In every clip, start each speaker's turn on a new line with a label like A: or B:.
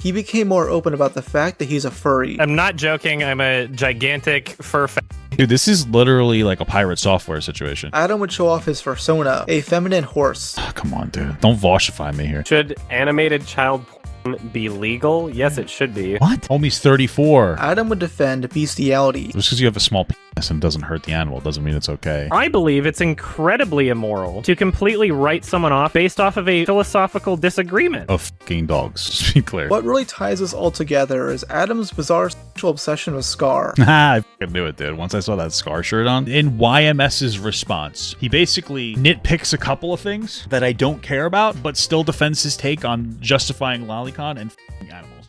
A: he became more open about the fact that he's a furry.
B: I'm not joking. I'm a gigantic fur fan.
C: Dude, this is literally like a pirate software situation.
A: Adam would show off his fursona, a feminine horse.
C: Oh, come on, dude. Don't Voshify me here.
D: Should animated child porn be legal? Yes, it should be.
C: What? Homie's 34.
A: Adam would defend bestiality.
C: Just because you have a small penis and doesn't hurt the animal doesn't mean it's okay.
B: I believe it's incredibly immoral to completely write someone off based off of a philosophical disagreement.
C: Of fucking dogs, just be clear.
A: What really ties us all together is Adam's bizarre sexual obsession with Scar.
C: I fucking knew it, dude. Once I saw that Scar shirt on. In YMS's response, he basically nitpicks a couple of things that I don't care about, but still defends his take on justifying lolicon and fucking animals.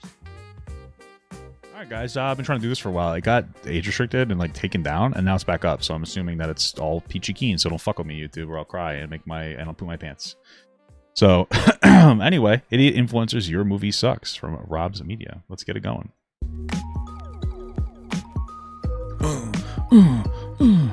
C: Alright guys, I've been trying to do this for a while. It got age restricted and like taken down, and now it's back up, so I'm assuming that it's all peachy keen, so don't fuck with me, YouTube, or I'll cry and I'll poop my pants. So, anyway, Idiot Influencers, Your Movie Sucks from Rob's Media. Let's get it going.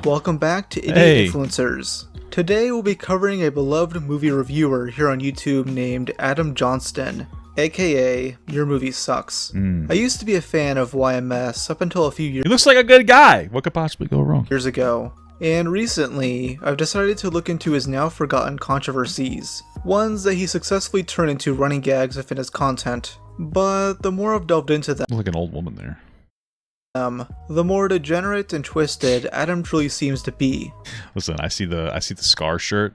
A: Welcome back to Idiot Influencers. Today we'll be covering a beloved movie reviewer here on YouTube named Adam Johnston, aka Your Movie Sucks. I used to be a fan of YMS up until a few
C: He looks like a good guy. What could possibly go wrong?
A: years ago. And recently, I've decided to look into his now forgotten controversies, ones that he successfully turned into running gags within his content. But the more I've delved into them,
C: Like an old woman there.
A: the more degenerate and twisted Adam truly seems to be.
C: Listen, I see the Scar shirt.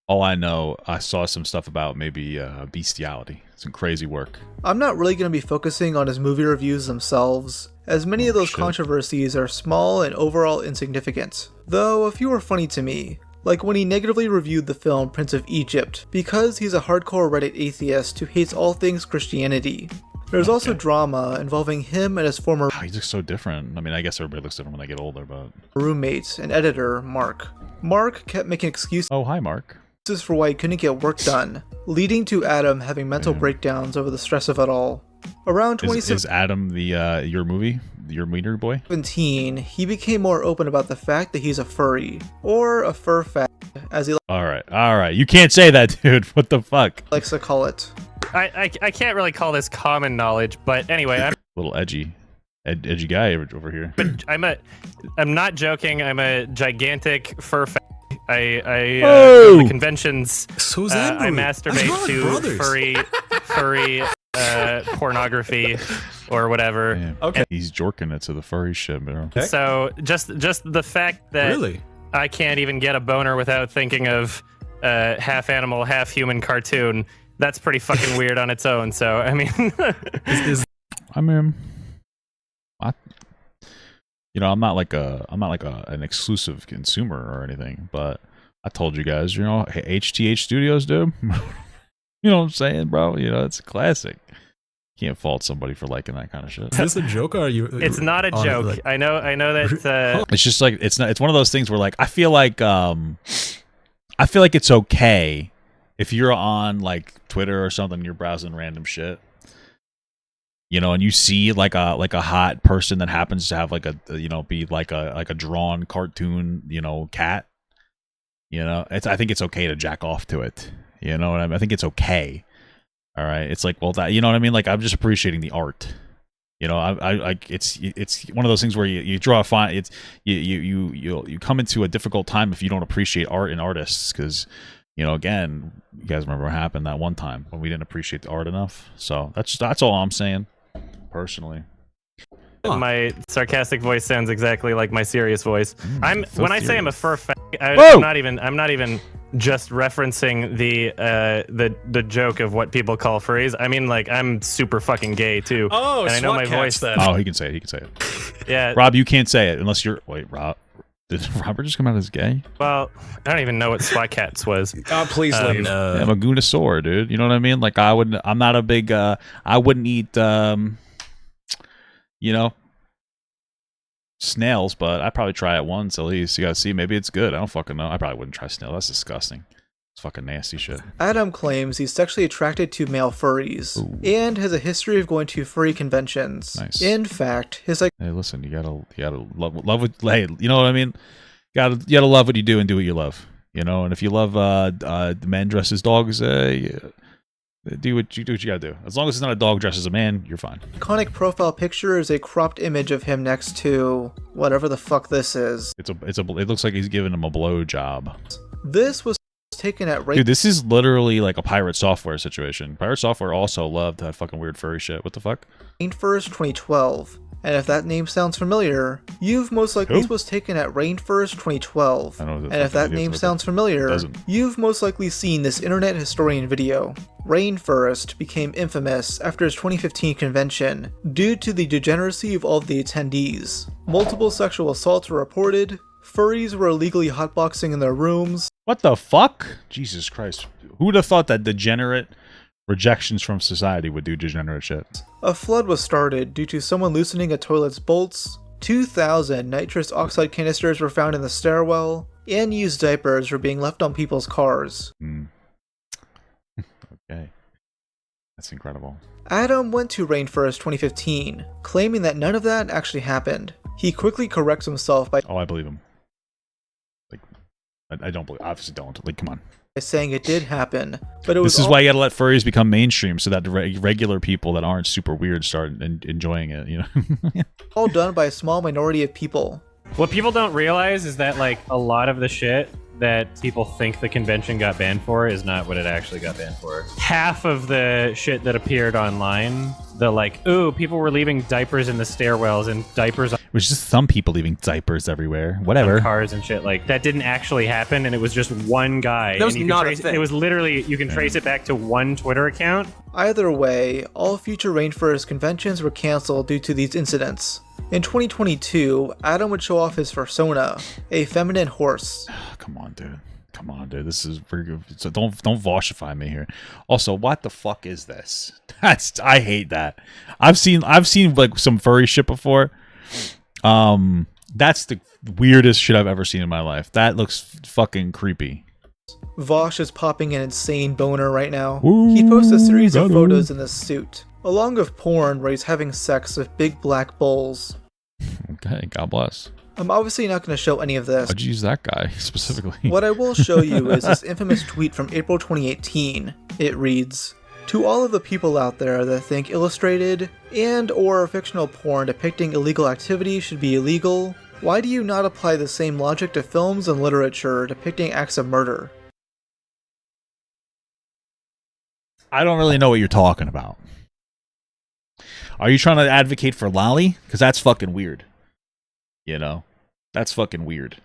C: All I know, I saw some stuff about maybe bestiality. Some crazy work.
A: I'm not really going to be focusing on his movie reviews themselves, as many of those controversies are small and overall insignificant. Though a few are funny to me, like when he negatively reviewed the film Prince of Egypt, because he's a hardcore Reddit atheist who hates all things Christianity. There's also drama involving him and his former
C: He looks so different. I mean, I guess everybody looks different when they get older, but...
A: roommate and editor, Mark. Mark kept making excuses
C: Oh, hi, Mark.
A: for why he couldn't get work done, leading to Adam having mental breakdowns over the stress of it all. Around
C: Is Adam the, your meter boy?
A: 2017, he became more open about the fact that he's a furry, or a fur fag, as he
C: Alright. You can't say that, dude. What the fuck?
A: likes to call it.
B: I can't really call this common knowledge, but anyway, I'm
C: Little edgy guy over here.
B: I'm not joking. I'm a gigantic fur fan. I go to the conventions.
E: So's
B: I
E: Andrew.
B: masturbate to furry pornography or whatever.
C: Damn.
E: Okay.
C: He's jorking it to the furry shit, bro.
E: Okay.
B: So just the fact that
E: Really?
B: I can't even get a boner without thinking of half animal, half human cartoon. That's pretty fucking weird on its own. So I mean,
C: I mean, I'm not like an exclusive consumer or anything, but I told you guys, HTH Studios, dude. You know what I'm saying, bro? It's a classic. Can't fault somebody for liking that kind of shit.
E: Is this a joke or are you?
B: it's not a joke.
E: Like,
B: I know that.
C: It's just like it's one of those things where like I feel like it's okay if you're on like Twitter or something, you're browsing random shit, and you see like a hot person that happens to have like be like a drawn cartoon, cat. I think it's okay to jack off to it. You know what I mean? I think it's okay. All right. It's like, well, that, you know what I mean? Like, I'm just appreciating the art. It's one of those things where you draw a fine. It's you come into a difficult time if you don't appreciate art and artists, because again, you guys remember what happened that one time when we didn't appreciate the art enough. So that's all I'm saying, personally.
B: My sarcastic voice sounds exactly like my serious voice. When I say I'm a fur fag, I'm not even just referencing the joke of what people call furries. I mean, like, I'm super fucking gay too.
E: Oh,
B: and I know my voice.
E: then.
C: Oh, he can say it.
B: Yeah,
C: Rob, you can't say it unless you're. Wait, Rob. Did Robert just come out as gay?
B: well, I don't even know what SWAT Cats was.
E: Please leave.
C: Yeah, I'm a Goonosaur, dude. You know what I mean? Like, I'm not a big. I wouldn't eat. Snails, but I'd probably try it once at least. You gotta see, maybe it's good. I don't fucking know. I probably wouldn't try snail. That's disgusting. It's fucking nasty shit.
A: Adam claims he's sexually attracted to male furries, and has a history of going to furry conventions.
C: Nice.
A: In fact, his like
C: Hey, listen, you gotta love what. Hey, you know what I mean? You gotta love what you do and do what you love. And if you love men dressed as dogs, Do what you gotta do. As long as it's not a dog dressed as a man, you're fine.
A: Iconic profile picture is a cropped image of him next to whatever the fuck this is.
C: It looks like he's giving him a blow job.
A: This was taken at
C: Dude, this is literally like a Pirate Software situation. Pirate Software also loved that fucking weird furry shit. What the fuck?
A: Rain 1st, 2012. And if that name sounds familiar, you've most likely was taken at Rain 1st, 2012. And if that name sounds familiar, you've most likely seen this internet historian video. Rain 1st became infamous after his 2015 convention due to the degeneracy of all of the attendees. Multiple sexual assaults were reported, furries were illegally hotboxing in their rooms.
C: What the fuck? Jesus Christ. Who would have thought that degenerate rejections from society would do degenerate shit?
A: A flood was started due to someone loosening a toilet's bolts, 2,000 nitrous oxide canisters were found in the stairwell, and used diapers were being left on people's cars.
C: Okay. That's incredible.
A: Adam went to Rain 1st 2015, claiming that none of that actually happened. He quickly corrects himself by
C: I believe him. Like, I don't believe, obviously don't. Like, come on.
A: Saying it did happen, but it was.
C: This is why you gotta let furries become mainstream, so that the regular people that aren't super weird start enjoying it. You know,
A: all done by a small minority of people.
B: What people don't realize is that like a lot of the shit that people think the convention got banned for is not what it actually got banned for. Half of the shit that appeared online, the like, ooh, people were leaving diapers in the stairwells and diapers on
C: it was just some people leaving diapers everywhere. Whatever.
B: Cars and shit, like that didn't actually happen, and it was just one guy.
E: That was not a
B: trace,
E: thing.
B: It was literally, you can trace it back to one Twitter account.
A: Either way, all future Rain 1st conventions were canceled due to these incidents. In 2022, Adam would show off his persona, a feminine horse.
C: Come on, dude. Come on, dude. This is very good. So don't Voshify me here. Also, what the fuck is this? I hate that. I've seen like some furry shit before. That's the weirdest shit I've ever seen in my life. That looks fucking creepy.
A: Vosh is popping an insane boner right now. He posts a series of photos in this suit, along with porn where he's having sex with big black bulls.
C: Okay, God bless.
A: I'm obviously not going to show any of this.
C: Why'd you use that guy specifically?
A: What I will show you is this infamous tweet from April 2018. It reads, "To all of the people out there that think illustrated and or fictional porn depicting illegal activity should be illegal, why do you not apply the same logic to films and literature depicting acts of murder?"
C: I don't really know what you're talking about. Are you trying to advocate for Loli? Because that's fucking weird. You know? That's fucking weird.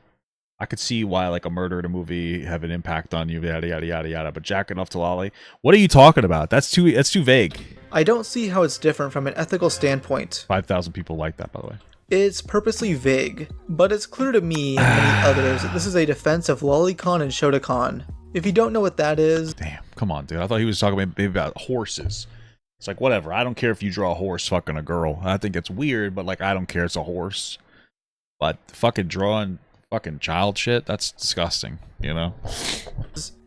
C: I could see why like a murder in a movie have an impact on you, yada yada yada yada. But jacking off to Loli, what are you talking about? That's too vague.
A: I don't see how it's different from an ethical standpoint.
C: 5,000 people like that, by the way.
A: It's purposely vague, but it's clear to me and many others that this is a defense of lolicon and shotacon. If you don't know what that is...
C: Damn, come on, dude. I thought he was talking maybe about horses. It's like, whatever. I don't care if you draw a horse fucking a girl. I think it's weird, but like, I don't care. It's a horse. But fucking drawing fucking child shit, that's disgusting, you know?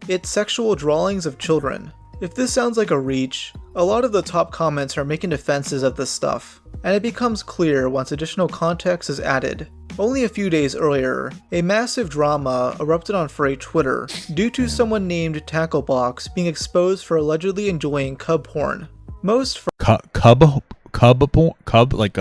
A: It's sexual drawings of children. If this sounds like a reach, a lot of the top comments are making defenses of this stuff, and it becomes clear once additional context is added. Only a few days earlier, a massive drama erupted on furry Twitter due to someone named Tacklebox being exposed for allegedly enjoying cub porn. Most
C: cub like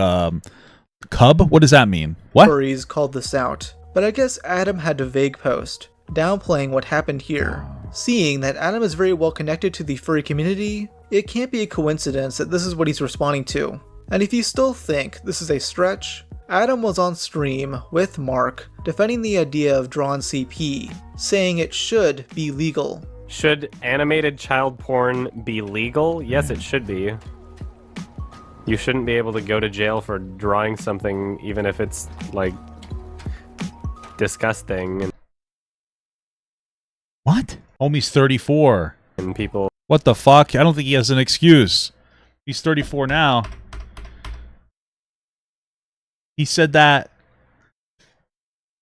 C: cub? What does that mean? What?
A: furries called this out, but I guess Adam had to vague post, downplaying what happened here. Seeing that Adam is very well connected to the furry community, it can't be a coincidence that this is what he's responding to. And if you still think this is a stretch, Adam was on stream with Mark defending the idea of drawn CP, saying it should be legal.
D: Should animated child porn be legal? Yes, it should be. You shouldn't be able to go to jail for drawing something, even if it's, like, disgusting.
C: What? Homie's 34.
D: And people...
C: What the fuck? I don't think he has an excuse. He's 34 now. He said that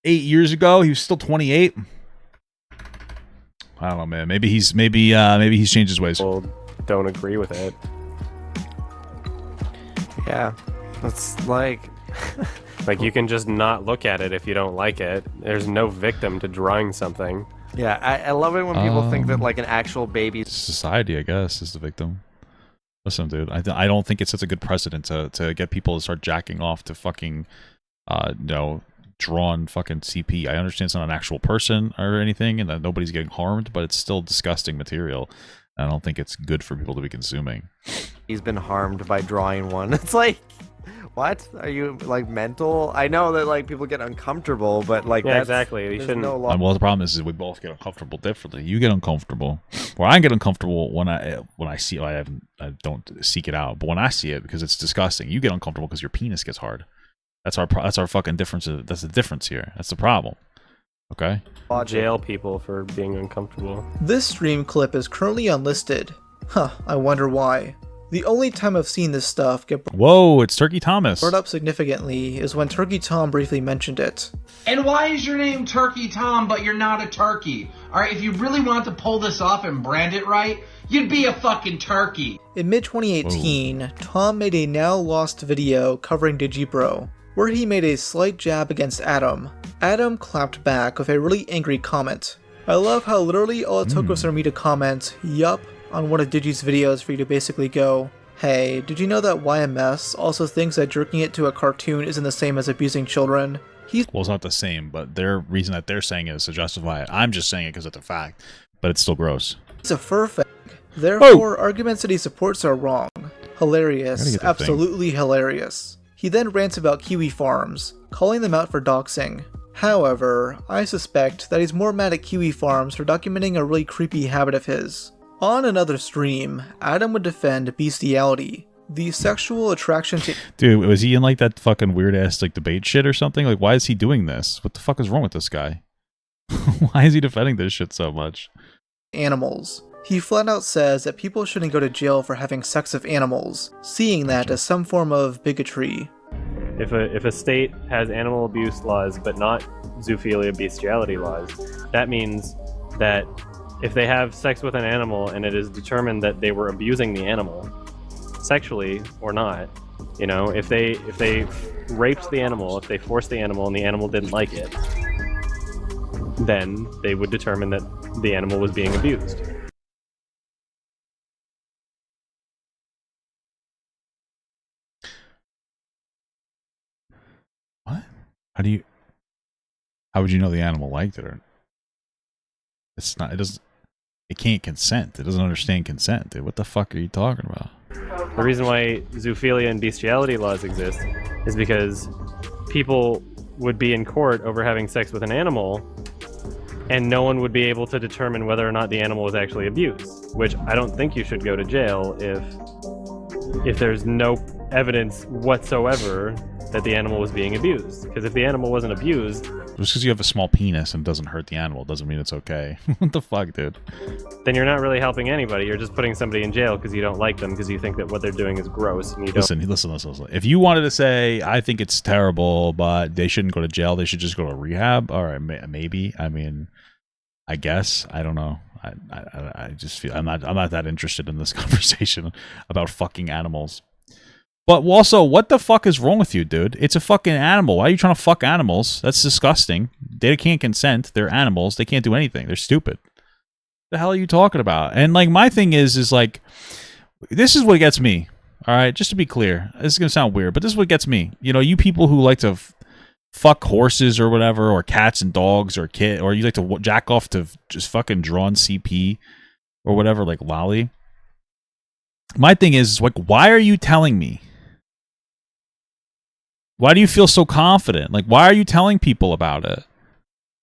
C: 8 years ago. He was still 28. I don't know, man. Maybe he's changed his ways.
D: People don't agree with it.
E: Yeah, it's like...
D: Like, you can just not look at it if you don't like it. There's no victim to drawing something.
E: Yeah, I love it when people think that like an actual baby.
C: Society, I guess, is the victim. Listen, dude, I don't think it sets a good precedent to get people to start jacking off to fucking, drawn fucking CP. I understand it's not an actual person or anything, and that nobody's getting harmed, but it's still disgusting material. I don't think it's good for people to be consuming.
E: He's been harmed by drawing one. It's like, what? Are you like mental? I know that like people get uncomfortable, but like
D: yeah, exactly. You shouldn't.
E: No
C: well, the problem is we both get uncomfortable differently. You get uncomfortable, or I get uncomfortable when I see it. I don't seek it out, but when I see it because it's disgusting, you get uncomfortable because your penis gets hard. That's our fucking difference. That's the difference here. That's the problem. Okay.
D: Jail people for being uncomfortable.
A: This stream clip is currently unlisted. Huh, I wonder why. The only time I've seen this stuff get
C: Whoa, it's Turkey Thomas.
A: brought up significantly is when Turkey Tom briefly mentioned it.
F: And why is your name Turkey Tom, but you're not a turkey? Alright, if you really want to pull this off and brand it right, you'd be a fucking turkey.
A: In mid-2018, Tom made a now lost video covering Digibro, where he made a slight jab against Adam. Adam clapped back with a really angry comment. I love how literally all it took was for me to comment, yup, on one of Digi's videos for you to basically go, hey, did you know that YMS also thinks that jerking it to a cartoon isn't the same as abusing children?
C: Well, it's not the same, but their reason that they're saying it is to justify it. I'm just saying it because it's a fact, but it's still gross.
A: He's a fur fag. Therefore, arguments that he supports are wrong. Hilarious. Absolutely hilarious. He then rants about Kiwi Farms, calling them out for doxing. However, I suspect that he's more mad at Kiwi Farms for documenting a really creepy habit of his. On another stream, Adam would defend bestiality, the sexual attraction to—
C: Dude, was he in like that fucking weird ass like debate shit or something? Like, why is he doing this? What the fuck is wrong with this guy? Why is he defending this shit so much?
A: Animals. He flat out says that people shouldn't go to jail for having sex with animals, seeing that as some form of bigotry.
D: If a state has animal abuse laws but not zoophilia bestiality laws, that means that if they have sex with an animal and it is determined that they were abusing the animal, sexually or not, you know, if they raped the animal, if they forced the animal and the animal didn't like it, then they would determine that the animal was being abused.
C: What? How would you know the animal liked it? Or it's not. It doesn't. It can't consent. It doesn't understand consent, dude. What the fuck are you talking about?
D: The reason why zoophilia and bestiality laws exist is because people would be in court over having sex with an animal, and no one would be able to determine whether or not the animal was actually abused. Which I don't think you should go to jail if there's no evidence whatsoever that the animal was being abused. Because if the animal wasn't abused,
C: just because you have a small penis and it doesn't hurt the animal doesn't mean it's okay. What the fuck, dude?
D: then you're not really helping anybody. You're just putting somebody in jail because you don't like them, because you think that what they're doing is gross. And you
C: listen. If you wanted to say, I think it's terrible, but they shouldn't go to jail, they should just go to rehab, all right, maybe. I mean, I guess. I don't know. I just feel I'm not that interested in this conversation about fucking animals. But also, what the fuck is wrong with you, dude? It's a fucking animal. Why are you trying to fuck animals? That's disgusting. They can't consent. They're animals. They can't do anything. They're stupid. The hell are you talking about? And like, my thing is like, this is what gets me. All right, just to be clear, this is gonna sound weird, but this is what gets me. You know, you people who like to fuck horses or whatever, or cats and dogs, or or you like to jack off to just fucking drawn CP or whatever, like Loli. My thing is like, why are you telling me? Why do you feel so confident? Like, why are you telling people about it?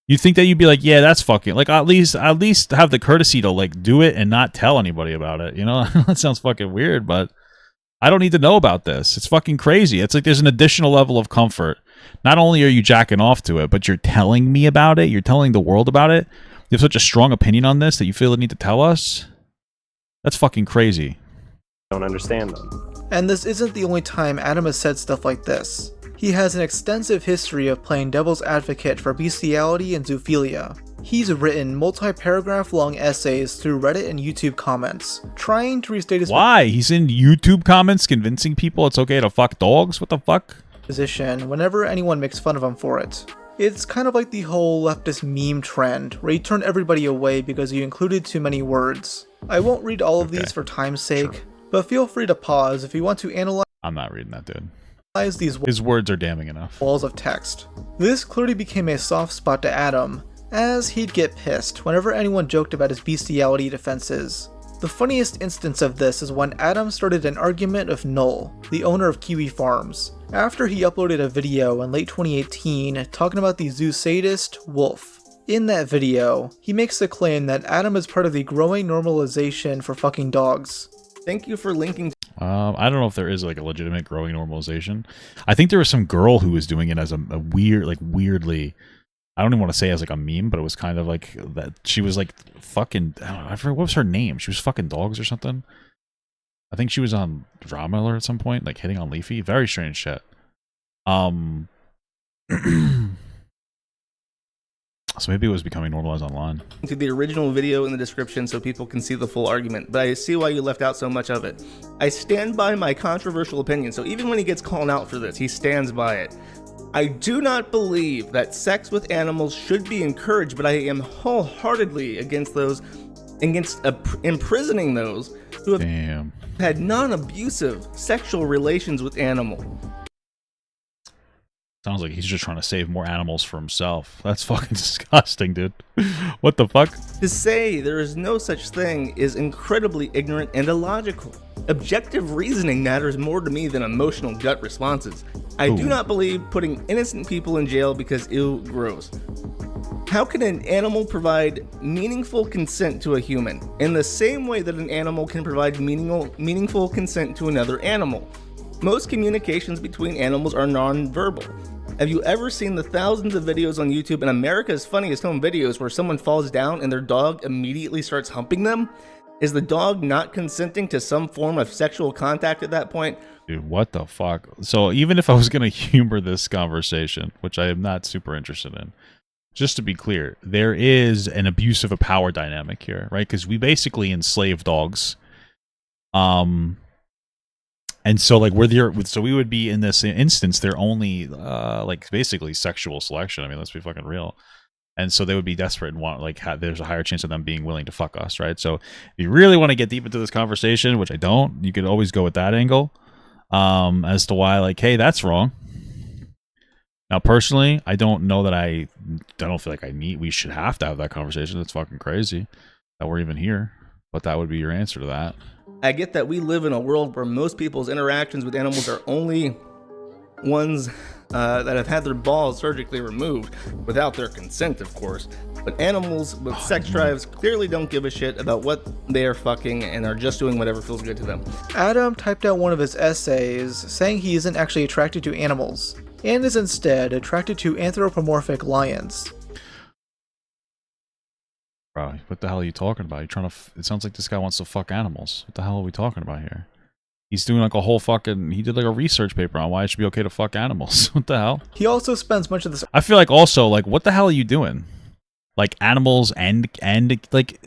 C: You think that you'd be like, yeah, that's fucking, like, at least have the courtesy to like do it and not tell anybody about it. You know, that sounds fucking weird, but I don't need to know about this. It's fucking crazy. It's like there's an additional level of comfort. Not only are you jacking off to it, but you're telling me about it. You're telling the world about it. You have such a strong opinion on this that you feel the need to tell us. That's fucking crazy.
D: don't understand them.
A: And this isn't the only time Adam has said stuff like this. He has an extensive history of playing devil's advocate for bestiality and zoophilia. He's written multi-paragraph long essays through Reddit and YouTube comments, trying to restate his—
C: Why? He's in YouTube comments convincing people it's okay to fuck dogs? What the fuck?
A: position whenever anyone makes fun of him for it. It's kind of like the whole leftist meme trend, where you turn everybody away because you included too many words. I won't read all of these for time's sake, but feel free to pause if you want to analyze.
C: I'm not reading that, dude.
A: These
C: His words are damning enough.
A: walls of text. This clearly became a soft spot to Adam, as he'd get pissed whenever anyone joked about his bestiality defenses. The funniest instance of this is when Adam started an argument with Null, the owner of Kiwi Farms, after he uploaded a video in late 2018 talking about the zoo sadist, Wolf. In that video, he makes the claim that Adam is part of the growing normalization for fucking dogs.
G: Thank you for linking.
C: I don't know if there is like a legitimate growing normalization. I think there was some girl who was doing it as a weird, like weirdly, I don't even want to say as like a meme, but it was kind of like that. She was like fucking, I don't know, I forget what was her name. She was fucking dogs or something. I think she was on Drama Alert at some point, like hitting on Leafy. Very strange shit. So maybe it was becoming normalized online.
G: To the original video in the description so people can see the full argument, but I see why you left out so much of it. I stand by my controversial opinion, so even when he gets called out for this, he stands by it. I do not believe that sex with animals should be encouraged, but I am wholeheartedly against imprisoning those who have had non-abusive sexual relations with animals.
C: Sounds like he's just trying to save more animals for himself. That's fucking disgusting, dude. What the fuck?
G: To say there is no such thing is incredibly ignorant and illogical. Objective reasoning matters more to me than emotional gut responses. I do not believe putting innocent people in jail because ew, gross. How can an animal provide meaningful consent to a human in the same way that an animal can provide meaningful consent to another animal? Most communications between animals are non-verbal. Have you ever seen the thousands of videos on YouTube and America's Funniest Home Videos where someone falls down and their dog immediately starts humping them? Is the dog not consenting to some form of sexual contact at that point?
C: Dude, what the fuck? So even if I was going to humor this conversation, which I am not super interested in, just to be clear, there is an abuse of a power dynamic here, right? Because we basically enslave dogs. And so, like, so we would be in this instance, they're only, like, basically sexual selection. I mean, let's be fucking real. And so they would be desperate and want, like, there's a higher chance of them being willing to fuck us, right? So if you really want to get deep into this conversation, which I don't, you could always go with that angle, as to why, like, hey, that's wrong. Now, personally, I don't know that I don't feel like we should have to have that conversation. It's fucking crazy that we're even here. But that would be your answer to that.
G: I get that we live in a world where most people's interactions with animals are only ones that have had their balls surgically removed, without their consent, of course. But animals with sex drives clearly don't give a shit about what they are fucking and are just doing whatever feels good to them.
A: Adam typed out one of his essays saying he isn't actually attracted to animals, and is instead attracted to anthropomorphic lions.
C: Bro, what the hell are you talking about? You're trying to. It sounds like this guy wants to fuck animals. What the hell are we talking about here? He's doing like a whole fucking. He did like a research paper on why it should be okay to fuck animals. What the hell?
A: He also spends much of this.
C: I feel like also like what the hell are you doing? Like animals and like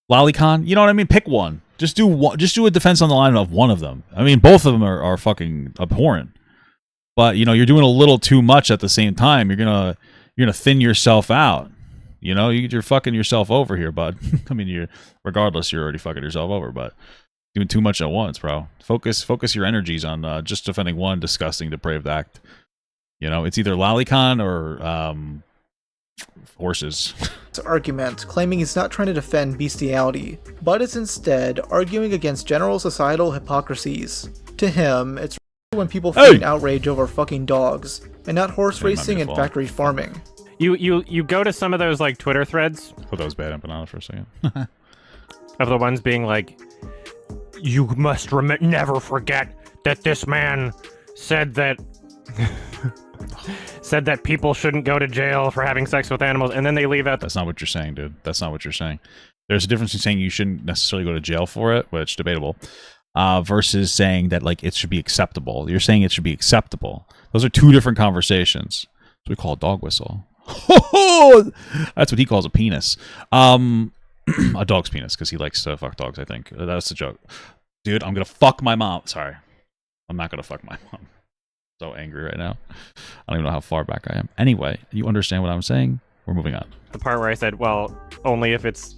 C: Lolicon. You know what I mean? Pick one. Just do one. Just do a defense on the line of one of them. I mean, both of them are fucking abhorrent. But you know, you're doing a little too much at the same time. You're gonna thin yourself out. You know, you're fucking yourself over here, bud. I mean, regardless, you're already fucking yourself over, but doing too much at once, bro. Focus your energies on just defending one disgusting, depraved act. You know, it's either Lolicon or horses.
A: Argument claiming he's not trying to defend bestiality, but is instead arguing against general societal hypocrisies. To him, it's when people feign outrage over fucking dogs, and not horse racing and factory farming.
D: You go to some of those like Twitter threads.
C: Oh, that was bad empanada for a second.
D: Of the ones being like, you must never forget that this man said that said that people shouldn't go to jail for having sex with animals, and then they leave out.
C: That's not what you're saying, dude. That's not what you're saying. There's a difference in saying you shouldn't necessarily go to jail for it, which is debatable, versus saying that like it should be acceptable. You're saying it should be acceptable. Those are two different conversations. That's what we call a dog whistle. That's what he calls a penis. A dog's penis, because he likes to fuck dogs, I think. That's the joke. Dude, I'm gonna fuck my mom. Sorry. I'm not gonna fuck my mom. So angry right now. I don't even know how far back I am. Anyway, you understand what I'm saying? We're moving on.
D: The part where I said, well, only if it's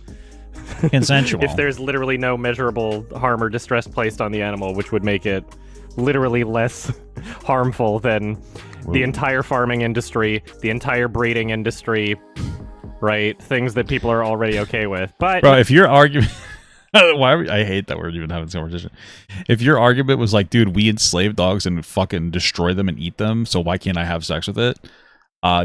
C: Consensual.
D: if there's literally no measurable harm or distress placed on the animal, which would make it literally less harmful than the entire farming industry, the entire breeding industry, right? Things that people are already okay with. But
C: bro, if your argument, I hate that we're even having this conversation. If your argument was like, dude, we enslave dogs and fucking destroy them and eat them, so why can't I have sex with it?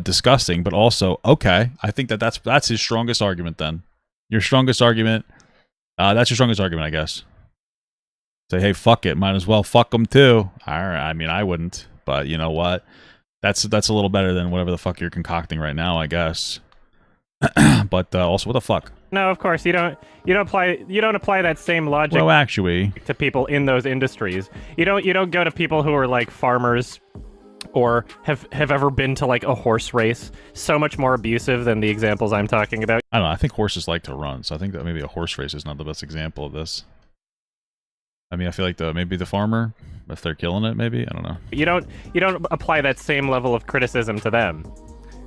C: Disgusting, but also okay. I think that's his strongest argument. Then your strongest argument, that's your strongest argument, I guess. Say, hey, fuck it, might as well fuck them too. I mean, I wouldn't, but you know what? That's a little better than whatever the fuck you're concocting right now, I guess. But also, what the fuck?
D: no, of course you don't apply that same logic
C: Well, actually,
D: to people in those industries. You don't go to people who are like farmers or have ever been to like a horse race. So much more abusive than the examples I'm talking about.
C: I don't know. I think horses like to run, so I think that maybe a horse race is not the best example of this. I mean, I feel like maybe the farmer, if they're killing it, maybe I don't know.
D: You don't apply that same level of criticism to them.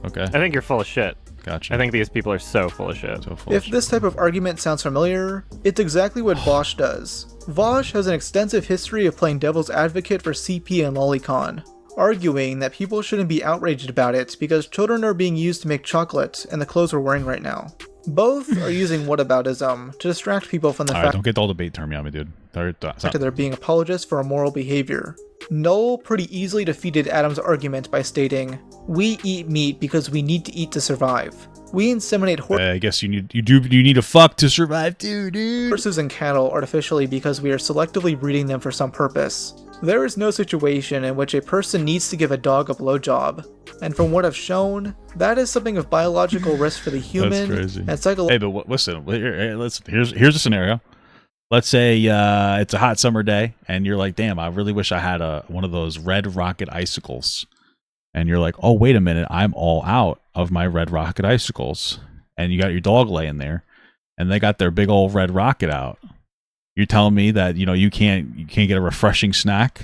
C: Okay,
D: I think you're full of shit.
C: gotcha.
D: I think these people are so full of shit.
A: If this type of argument sounds familiar, it's exactly what Vosh does. Vosh has an extensive history of playing devil's advocate for CP and lolicon, arguing that people shouldn't be outraged about it because children are being used to make chocolate and the clothes we're wearing right now. Both are using whataboutism to distract people from the fact
C: don't get the all debate term on me, dude.
A: that they're being apologists for immoral behavior. Noel pretty easily defeated Adam's argument by stating, "We eat meat because we need to eat to survive. We inseminate
C: I guess you need to fuck to survive too, dude."
A: horses and cattle artificially because we are selectively breeding them for some purpose. There is no situation in which a person needs to give a dog a blowjob, and from what I've shown, that is something of biological risk for the human
C: crazy.
A: and psychological.
C: Hey, but listen, here's a scenario. Let's say it's a hot summer day, and you're like, "Damn, I really wish I had one of those red rocket icicles." And you're like, "Oh, wait a minute, I'm all out of my red rocket icicles." And you got your dog laying there, and they got their big old red rocket out. You're telling me that you can't get a refreshing snack?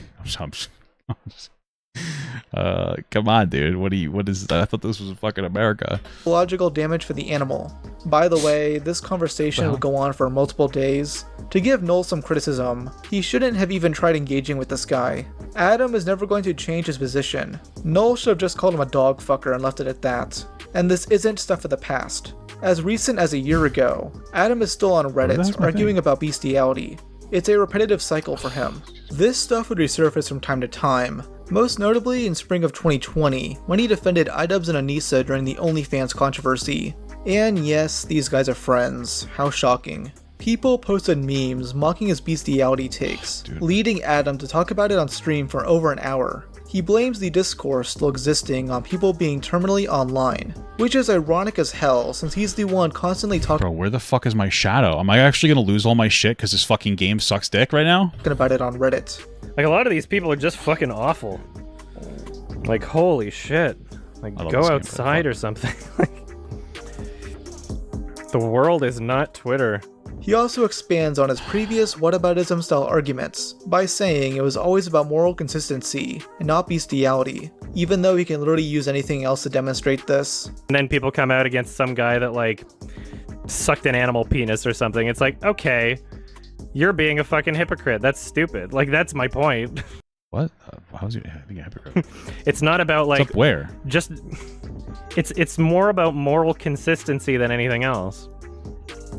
C: Come on, dude. What is that? I thought this was fucking America.
A: Psychological damage for the animal. By the way, this conversation would go on for multiple days. To give Noel some criticism, he shouldn't have even tried engaging with this guy. Adam is never going to change his position. Noel should have just called him a dog fucker and left it at that. And this isn't stuff of the past. As recent as a year ago, Adam is still on Reddit arguing about bestiality. It's a repetitive cycle for him. This stuff would resurface from time to time, most notably in spring of 2020, when he defended iDubbbz and Anissa during the OnlyFans controversy. And yes, these guys are friends. How shocking. People posted memes mocking his bestiality takes, leading Adam to talk about it on stream for over an hour. He blames the discourse still existing on people being terminally online, which is ironic as hell since he's the one constantly talking
C: Bro, where the fuck is my shadow? Am I actually gonna lose all my shit because this fucking game sucks dick right now?
A: about it on Reddit.
D: Like, a lot of these people are just fucking awful. Like, holy shit. Like, go outside or something. The world is not Twitter.
A: He also expands on his previous whataboutism style arguments by saying it was always about moral consistency and not bestiality, even though he can literally use anything else to demonstrate this.
D: And then people come out against some guy that, like, sucked an animal penis or something. It's like, okay, you're being a fucking hypocrite. That's stupid. Like, that's my point.
C: What? How's he being a hypocrite?
D: It's not about, like...
C: Up where?
D: Just... It's more about moral consistency than anything else.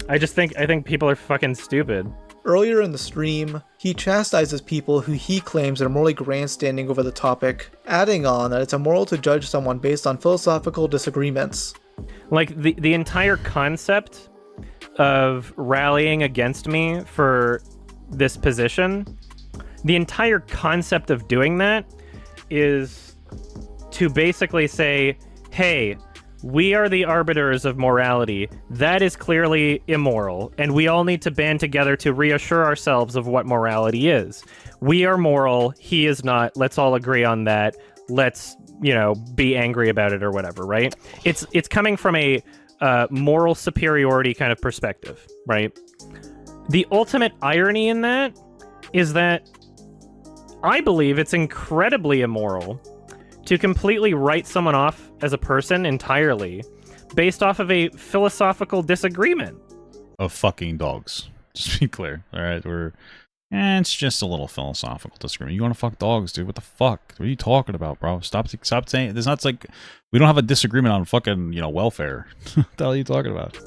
D: I think people are fucking stupid.
A: Earlier in the stream, he chastises people who he claims are morally grandstanding over the topic, adding on that it's immoral to judge someone based on philosophical disagreements.
D: Like, the entire concept of rallying against me for this position, the entire concept of doing that is to basically say, hey, we are the arbiters of morality. That is clearly immoral, and we all need to band together to reassure ourselves of what morality is. We are moral, he is not. Let's all agree on that. Let's, be angry about it or whatever, right? It's coming from a moral superiority kind of perspective, right? The ultimate irony in that is that I believe it's incredibly immoral to completely write someone off as a person entirely based off of a philosophical disagreement.
C: Of fucking dogs. Just be clear. All right, it's just a little philosophical disagreement. You want to fuck dogs, dude? What the fuck? What are you talking about, bro? Stop saying. There's not like we don't have a disagreement on fucking welfare. What the hell are you talking about?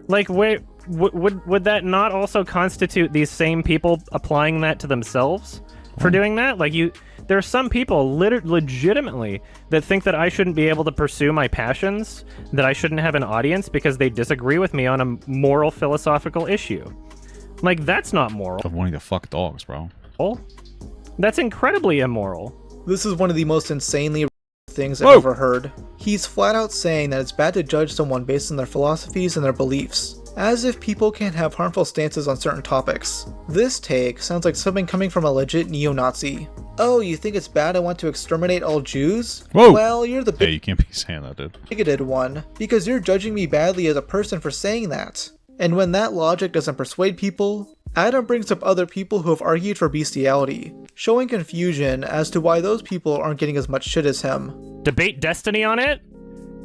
D: Like, wait, would that not also constitute these same people applying that to themselves for doing that? Like, there are some people legitimately that think that I shouldn't be able to pursue my passions, that I shouldn't have an audience because they disagree with me on a moral philosophical issue. Like, that's not moral.
C: Of wanting to fuck dogs, bro.
D: That's incredibly immoral.
A: This is one of the most insanely things I've ever heard. He's flat out saying that it's bad to judge someone based on their philosophies and their beliefs, as if people can't have harmful stances on certain topics. This take sounds like something coming from a legit neo-Nazi. Oh, you think it's bad I want to exterminate all Jews?
C: Whoa!
A: Well, you're the
C: Hey, you can't be saying that, dude.
A: bigoted one, because you're judging me badly as a person for saying that. And when that logic doesn't persuade people, Adam brings up other people who have argued for bestiality, showing confusion as to why those people aren't getting as much shit as him.
D: Debate Destiny on it?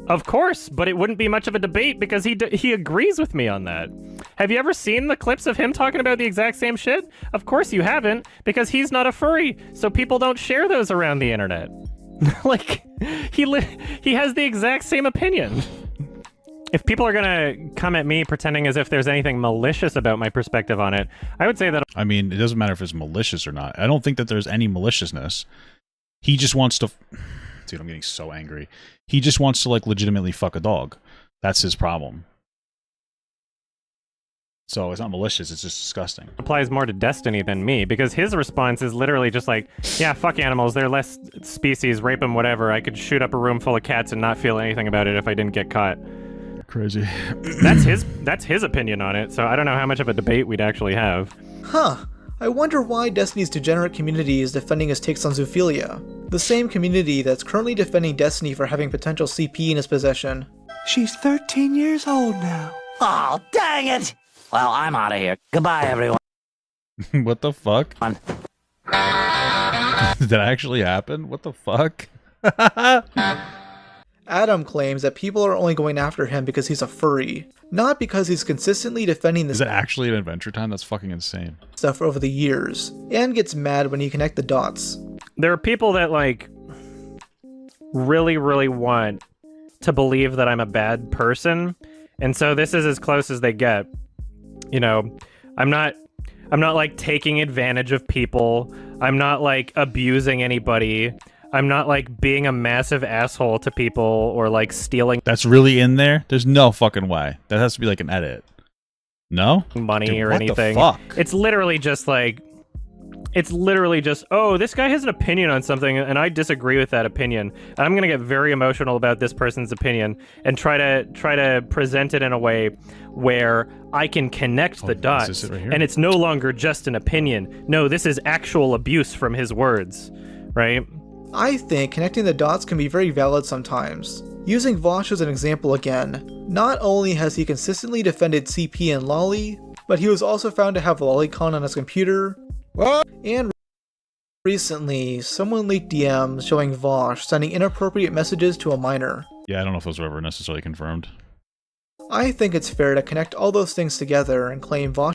D: Of course, but it wouldn't be much of a debate because he agrees with me on that. Have you ever seen the clips of him talking about the exact same shit? Of course you haven't, because he's not a furry, so people don't share those around the internet. Like, he has the exact same opinion. If people are gonna come at me pretending as if there's anything malicious about my perspective on it, I would say that...
C: I mean, it doesn't matter if it's malicious or not. I don't think that there's any maliciousness. He just wants to... Dude, I'm getting so angry. He just wants to, like, legitimately fuck a dog. That's his problem. So it's not malicious, it's just disgusting.
D: Applies more to Destiny than me, because his response is literally just like, yeah, fuck animals, they're less species, rape them, whatever. I could shoot up a room full of cats and not feel anything about it if I didn't get caught.
C: Crazy.
D: That's his opinion on it, so I don't know how much of a debate we'd actually have.
A: Huh. I wonder why Destiny's degenerate community is defending his takes on zoophilia. The same community that's currently defending Destiny for having potential CP in his possession.
H: She's 13 years old now.
I: Oh, dang it! Well, I'm out of here. Goodbye, everyone.
C: What the fuck? Did that actually happen? What the fuck?
A: Adam claims that people are only going after him because he's a furry, not because he's consistently defending this
C: Is it actually an Adventure Time? That's fucking insane.
A: stuff over the years, and gets mad when you connect the dots.
D: There are people that, like, really, really want to believe that I'm a bad person, and so this is as close as they get. You know, I'm not like taking advantage of people. I'm not like abusing anybody. I'm not like being a massive asshole to people or like stealing
C: That's really in there? There's no fucking way. That has to be like an edit. No?
D: money
C: Dude,
D: or
C: what
D: anything.
C: the fuck?
D: It's literally just, oh, this guy has an opinion on something and I disagree with that opinion. And I'm going to get very emotional about this person's opinion and try to present it in a way where I can connect the dots.
C: Is this it right here?
D: And it's no longer just an opinion. No, this is actual abuse from his words, right?
A: I think connecting the dots can be very valid sometimes. Using Vosh as an example again, not only has he consistently defended CP and Loli, but he was also found to have lolicon on his computer. And recently, someone leaked DMs showing Vosh sending inappropriate messages to a minor.
C: Yeah, I don't know if those were ever necessarily confirmed.
A: I think it's fair to connect all those things together and claim Vosh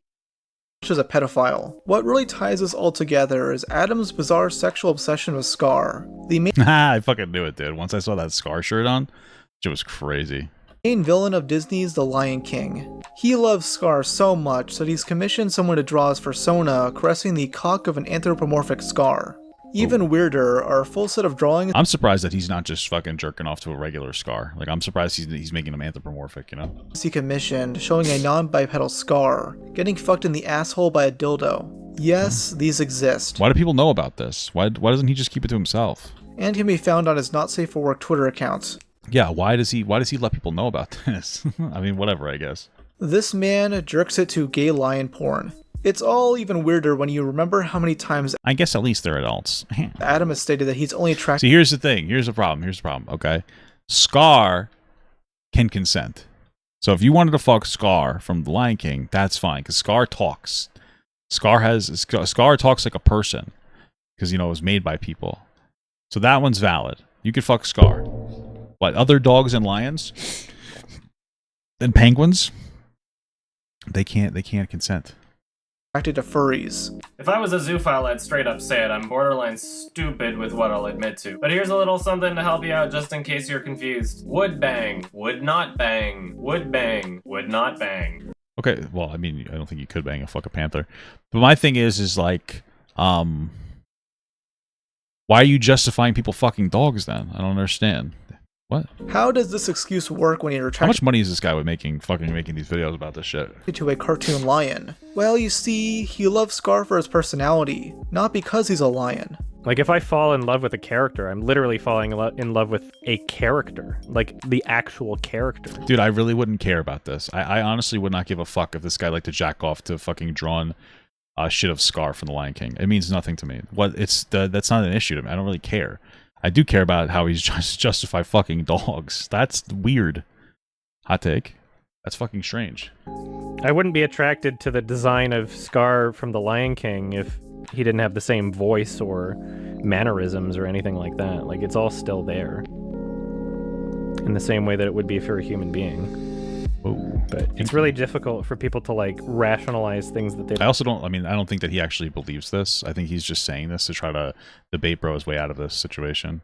A: is a pedophile. What really ties us all together is Adam's bizarre sexual obsession with Scar, the
C: I fucking knew it, dude. Once I saw that Scar shirt on, it was crazy.
A: main villain of Disney's The Lion King. He loves Scar so much that he's commissioned someone to draw his persona caressing the cock of an anthropomorphic Scar. Even weirder are a full set of drawings
C: I'm surprised that he's not just fucking jerking off to a regular Scar. Like, I'm surprised he's making him anthropomorphic, you know?
A: he commissioned showing a non-bipedal Scar getting fucked in the asshole by a dildo. Yes, these exist,
C: Why do people know about this? Why doesn't he just keep it to himself?
A: and can be found on his Not Safe for Work Twitter account.
C: Yeah, why does he let people know about this? I mean, whatever, I guess.
A: This man jerks it to gay lion porn. It's all even weirder when you remember how many times
C: I guess at least they're adults.
A: Adam has stated that he's only attracted
C: See, here's the thing. Here's the problem, okay? Scar can consent. So if you wanted to fuck Scar from The Lion King, that's fine, because Scar talks. Scar talks like a person. because, you know, it was made by people. So that one's valid. You could fuck Scar. What, other dogs and lions and penguins? They can't consent.
A: Attracted to furries.
D: If I was a zoophile, I'd straight up say it. I'm borderline stupid with what I'll admit to. But here's a little something to help you out just in case you're confused. Would bang, would not bang, would bang, would not bang.
C: Okay, well, I mean, I don't think you could bang a fucking panther. But my thing is like, why are you justifying people fucking dogs then? I don't understand. What?
A: How does this excuse work when you're
C: How
A: attracted
C: much money is this guy with making these videos about this shit?
A: to a cartoon lion? Well, you see, he loves Scar for his personality, not because he's a lion.
D: Like, if I fall in love with a character, I'm literally falling in love with a character. Like, the actual character.
C: Dude, I really wouldn't care about this. I honestly would not give a fuck if this guy liked to jack off to fucking drawn shit of Scar from The Lion King. It means nothing to me. That's not an issue to me. I don't really care. I do care about how he's justify fucking dogs. That's weird. Hot take. That's fucking strange.
D: I wouldn't be attracted to the design of Scar from The Lion King if he didn't have the same voice or mannerisms or anything like that. Like, it's all still there. In the same way that it would be for a human being.
C: Ooh.
D: But it's really difficult for people to, like, rationalize things that they...
C: I also don't, I mean, I don't think that he actually believes this. I think he's just saying this to try to debate bro his way out of this situation.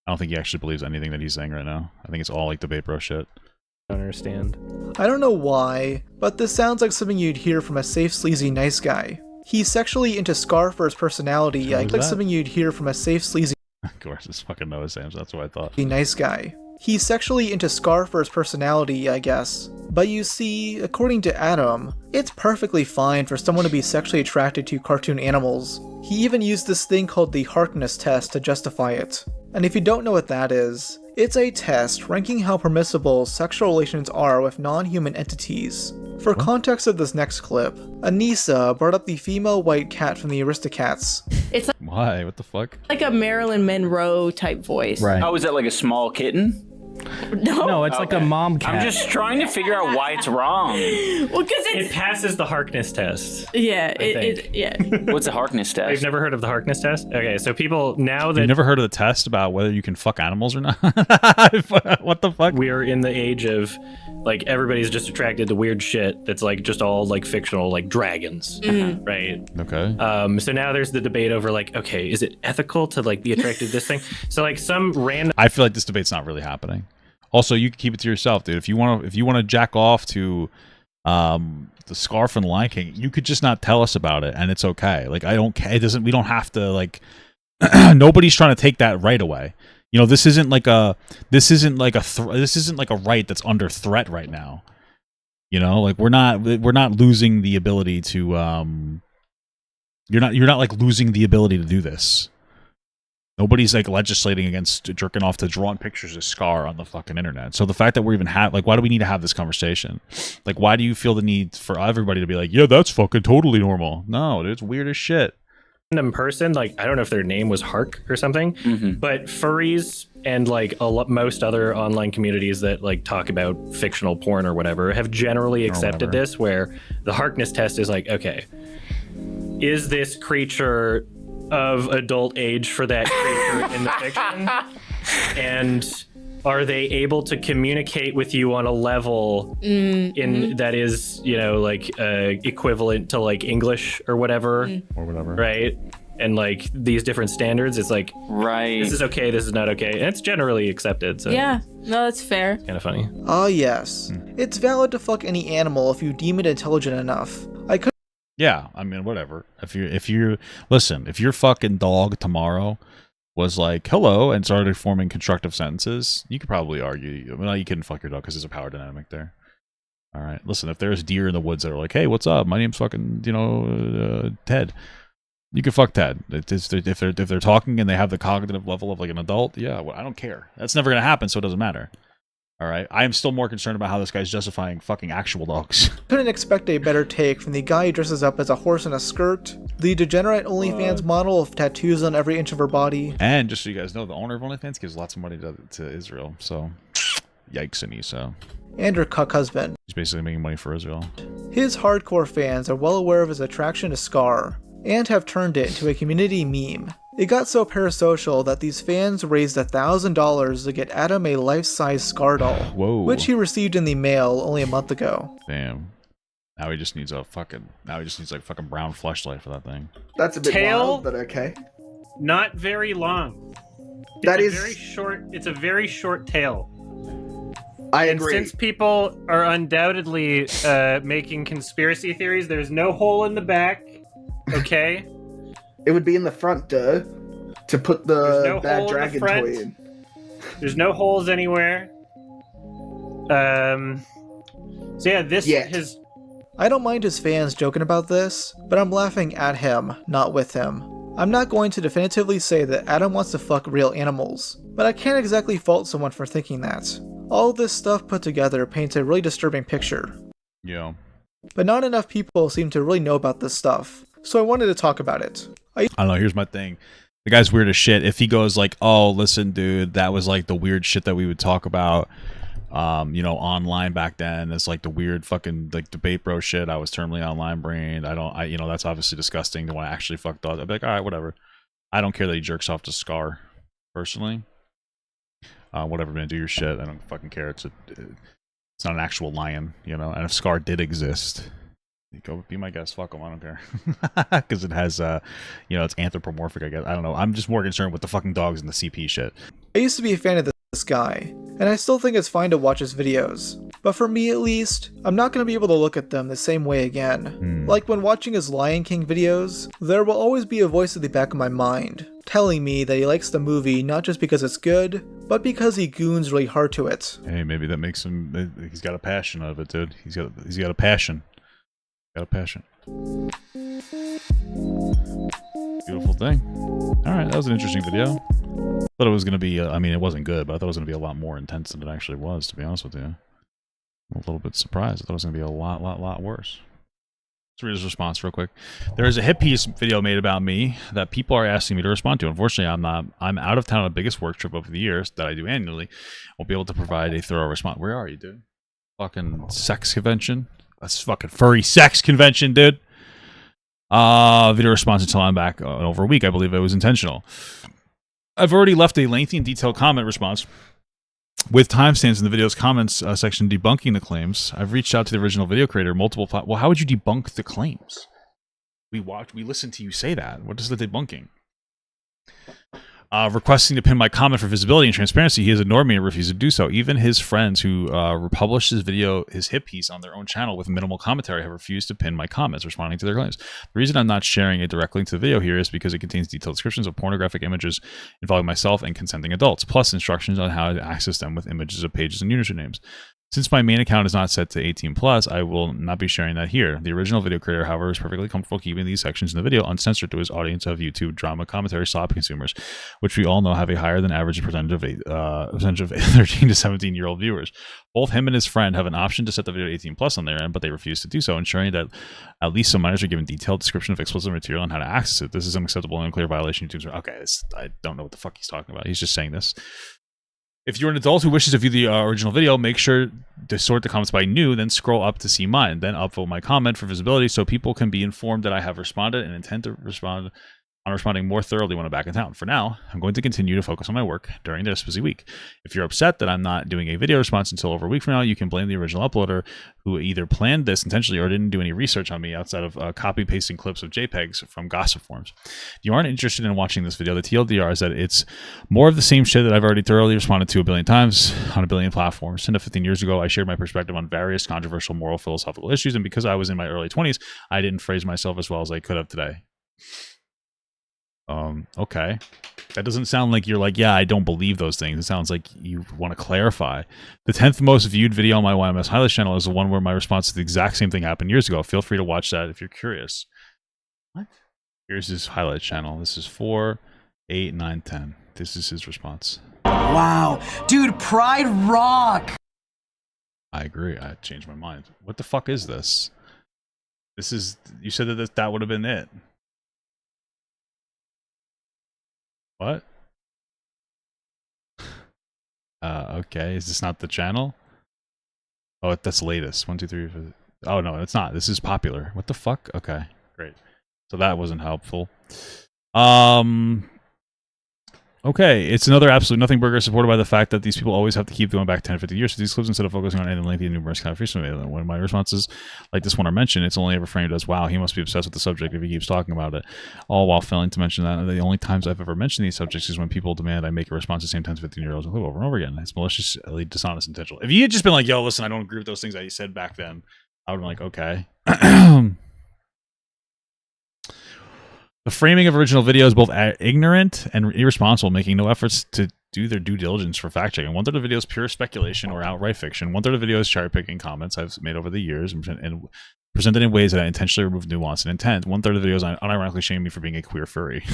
C: I don't think he actually believes anything that he's saying right now. I think it's all, like, debate bro shit.
D: I don't understand.
A: I don't know why, but this sounds like something you'd hear from a safe, sleazy, nice guy. He's sexually into Scar for his personality, like something you'd hear from a safe, sleazy,
C: Of course, it's fucking Noah Sam's. That's what I thought.
A: nice guy. He's sexually into Scar for his personality, I guess. But you see, according to Adam, it's perfectly fine for someone to be sexually attracted to cartoon animals. He even used this thing called the Harkness test to justify it. And if you don't know what that is, it's a test ranking how permissible sexual relations are with non-human entities. For context of this next clip, Anissa brought up the female white cat from the Aristocats.
J: It's
C: Why? What the fuck?
J: like a Marilyn Monroe type voice.
K: Right. Oh, is that like a small kitten?
J: No,
K: it's like a mom cat. I'm just trying to figure out why it's wrong.
J: Well, because
D: It passes the Harkness test.
J: yeah, yeah.
K: What's a Harkness test?
D: You've never heard of the Harkness test? Okay, so people, now that
C: You've never heard of the test about whether you can fuck animals or not? What the fuck?
D: we are in the age of, like, everybody's just attracted to weird shit that's, like, just all, like, fictional, like dragons, right?
C: Okay.
D: So now there's the debate over, like, okay, is it ethical to, like, be attracted to this thing? So, like, some random...
C: I feel like this debate's not really happening. Also, you can keep it to yourself, dude. If you want to jack off to the Scar from the Lion King, you could just not tell us about it, and it's okay. Like, I don't care. We don't have to, like, nobody's trying to take that right away. You know, this isn't like a right that's under threat right now. You know, like we're not losing the ability to you're not like losing the ability to do this. Nobody's like legislating against jerking off to drawn pictures of Scar on the fucking internet. So the fact that we're even why do we need to have this conversation? Like, why do you feel the need for everybody to be like, yeah, that's fucking totally normal? No, dude, it's weird as shit.
D: Random person, like, I don't know if their name was Hark or something, but furries and like most other online communities that like talk about fictional porn or whatever have generally accepted this, where the Harkness test is like, okay, is this creature of adult age for that creature in the fiction, and are they able to communicate with you on a level that is, you know, like equivalent to like English or whatever, right? And like these different standards, it's like, this is okay, this is not okay, and it's generally accepted. So
J: yeah, no, that's fair.
D: Kind of funny.
A: Ah, yes. It's valid to fuck any animal if you deem it intelligent enough.
C: Yeah, I mean, whatever. If your fucking dog tomorrow was like, hello, and started forming constructive sentences, you could probably argue, well, you couldn't fuck your dog because there's a power dynamic there. All right, listen, if there's deer in the woods that are like, hey, what's up? My name's fucking, Ted. You can fuck Ted. If they're talking and they have the cognitive level of like an adult, yeah, well, I don't care. That's never gonna happen, so it doesn't matter. All right, I am still more concerned about how this guy's justifying fucking actual dogs.
A: Couldn't expect a better take from the guy who dresses up as a horse in a skirt, the degenerate OnlyFans model with tattoos on every inch of her body.
C: And just so you guys know, the owner of OnlyFans gives lots of money to Israel, so yikes, Anissa.
A: And her cuck husband.
C: He's basically making money for Israel.
A: His hardcore fans are well aware of his attraction to Scar, and have turned it into a community meme. It got so parasocial that these fans raised $1,000 to get Adam a life-size Scar doll, which he received in the mail only a month ago.
C: Damn. Now he just needs like fucking brown fleshlight for that thing.
A: That's a bit wild, but okay.
D: Not very long. Very short. It's a very short tail.
A: I agree.
D: Since people are undoubtedly making conspiracy theories, there's no hole in the back. Okay.
A: It would be in the front, to put the bad dragon toy in.
D: There's no holes anywhere. So yeah, his.
A: I don't mind his fans joking about this, but I'm laughing at him, not with him. I'm not going to definitively say that Adam wants to fuck real animals, but I can't exactly fault someone for thinking that. All this stuff put together paints a really disturbing picture.
C: Yeah.
A: But not enough people seem to really know about this stuff, so I wanted to talk about it.
C: I don't know, here's my thing. The guy's weird as shit. If he goes like, oh, listen, dude, that was like the weird shit that we would talk about, online back then. It's like the weird fucking like debate bro shit. I was terminally online brained. That's obviously disgusting to want to actually fuck dogs. I'd be like, all right, whatever. I don't care that he jerks off to Scar, personally. Whatever, man, do your shit. I don't fucking care. It's not an actual lion, And if Scar did exist, go be my guest. Fuck him. I don't care. Because it has, it's anthropomorphic, I guess. I don't know. I'm just more concerned with the fucking dogs and the CP shit.
A: I used to be a fan of this guy, and I still think it's fine to watch his videos. But for me at least, I'm not going to be able to look at them the same way again. Like when watching his Lion King videos, there will always be a voice at the back of my mind, telling me that he likes the movie not just because it's good, but because he goons really hard to it.
C: Hey, maybe that makes him, he's got a passion of it, dude. He's got a passion. Got a passion. Beautiful thing. Alright, that was an interesting video. Thought it was going to be, it wasn't good, but I thought it was going to be a lot more intense than it actually was, to be honest with you. I'm a little bit surprised. I thought it was going to be a lot worse. Let's read his response real quick. There is a hit piece video made about me that people are asking me to respond to. Unfortunately, I'm out of town on the biggest work trip of the years that I do annually. Won't be able to provide a thorough response. Where are you, dude? Fucking sex convention? That's fucking furry sex convention, dude. Video response until I'm back in over a week. I believe it was intentional. I've already left a lengthy and detailed comment response with timestamps in the video's comments section debunking the claims. I've reached out to the original video creator multiple times. Well, how would you debunk the claims? We listened to you say that. What is the debunking? Requesting to pin my comment for visibility and transparency, he has ignored me and refused to do so. Even his friends who republished his hit piece on their own channel with minimal commentary have refused to pin my comments, responding to their claims. The reason I'm not sharing a direct link to the video here is because it contains detailed descriptions of pornographic images involving myself and consenting adults, plus instructions on how to access them with images of pages and username. Since my main account is not set to 18+, I will not be sharing that here. The original video creator, however, is perfectly comfortable keeping these sections in the video uncensored to his audience of YouTube drama commentary slop consumers, which we all know have a higher than average percentage of 13 to 17-year-old viewers. Both him and his friend have an option to set the video to 18+ on their end, but they refuse to do so, ensuring that at least some minors are given detailed description of explicit material and how to access it. This is unacceptable and a clear violation of YouTube's... Okay, I don't know what the fuck he's talking about. He's just saying this. If you're an adult who wishes to view the original video, make sure to sort the comments by new, then scroll up to see mine, then upvote my comment for visibility so people can be informed that I have responded and intend to respond. I'm responding more thoroughly when I'm back in town. For now, I'm going to continue to focus on my work during this busy week. If you're upset that I'm not doing a video response until over a week from now, you can blame the original uploader who either planned this intentionally or didn't do any research on me outside of copy-pasting clips of JPEGs from gossip forums. If you aren't interested in watching this video, the TLDR is that it's more of the same shit that I've already thoroughly responded to a billion times on a billion platforms. 10 to 15 years ago, I shared my perspective on various controversial moral philosophical issues, and because I was in my early 20s, I didn't phrase myself as well as I could have today. Okay. That doesn't sound like you're like, yeah, I don't believe those things. It sounds like you want to clarify. The 10th most viewed video on my YMS highlights channel is the one where my response to the exact same thing happened years ago. Feel free to watch that if you're curious. What? Here's his highlights channel. This is 4, 8, 9, 10. This is his response.
L: Wow. Dude, Pride rock!
C: I agree. I changed my mind. What the fuck is this? This is... You said that would have been it. What? Okay. Is this not the channel? Oh, that's latest. 1, 2, 3. 4. Oh, no, it's not. This is popular. What the fuck? Okay, great. So that wasn't helpful. Okay, it's another absolute nothing burger supported by the fact that these people always have to keep going back 10, 50 years. So these clips, instead of focusing on anything lengthy and numerous kind of frequently, when my responses like this one are mentioned, it's only ever framed as, wow, he must be obsessed with the subject if he keeps talking about it, all while failing to mention that the only times I've ever mentioned these subjects is when people demand I make a response to the same 10 to 15-year-olds over and over again. It's maliciously dishonest, intentional. If you had just been like, yo, listen, I don't agree with those things that you said back then, I would have been like, okay. The framing of original video is both ignorant and irresponsible, making no efforts to do their due diligence for fact-checking. One third of the video is pure speculation or outright fiction. One third of the video is cherry-picking comments I've made over the years and presented in ways that I intentionally remove nuance and intent. One third of the videos unironically shame me for being a queer furry.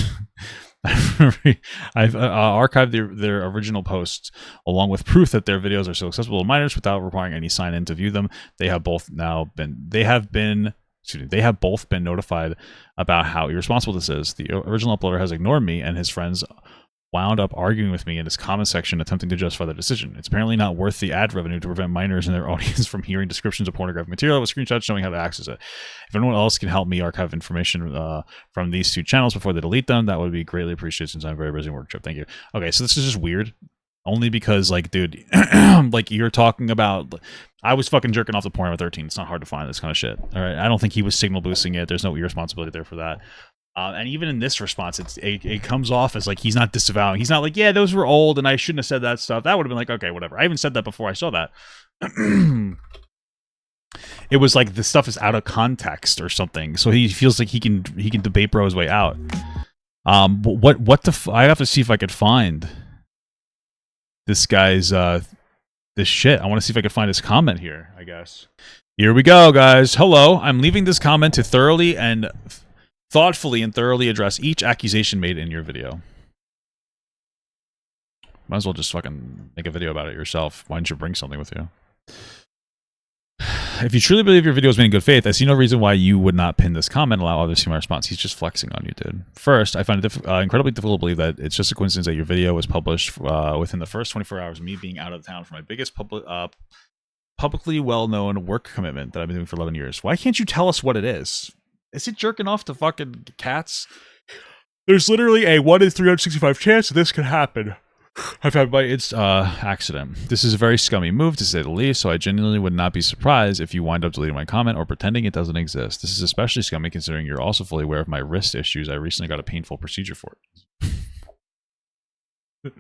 C: I've archived their original posts along with proof that their videos are so accessible to minors without requiring any sign-in to view them. They have both been notified about how irresponsible this is. The original uploader has ignored me, and his friends wound up arguing with me in his comment section, attempting to justify their decision. It's apparently not worth the ad revenue to prevent minors and their audience from hearing descriptions of pornographic material with screenshots showing how to access it. If anyone else can help me archive information from these two channels before they delete them, that would be greatly appreciated since I'm very busy in work trip. Thank you. Okay, so this is just weird. Only because, like, dude, like, you're talking about, I was fucking jerking off the porn at 13. It's not hard to find this kind of shit. All right, I don't think he was signal boosting it. There's no irresponsibility there for that. And even in this response, it comes off as like he's not disavowing. He's not like, yeah, those were old and I shouldn't have said that stuff. That would have been like, okay, whatever. I even said that before I saw that. It was like the stuff is out of context or something. So he feels like he can debate bro his way out. But what the I have to see if I could find this guy's this shit. I want to see if I can find his comment here, I guess. Here we go, guys. Hello. I'm leaving this comment to thoroughly and thoughtfully and thoroughly address each accusation made in your video. Might as well just fucking make a video about it yourself. Why don't you bring something with you? If you truly believe your video is made in good faith, I see no reason why you would not pin this comment and allow others to see my response. He's just flexing on you, dude. First, I find it incredibly difficult to believe that it's just a coincidence that your video was published within the first 24 hours of me being out of town for my biggest publicly well-known work commitment that I've been doing for 11 years. Why can't you tell us what it is? Is it jerking off to fucking cats? There's literally a 1 in 365 chance that this could happen. I've had my accident. This is a very scummy move, to say the least, so I genuinely would not be surprised if you wind up deleting my comment or pretending it doesn't exist. This is especially scummy considering you're also fully aware of my wrist issues. I recently got a painful procedure for it.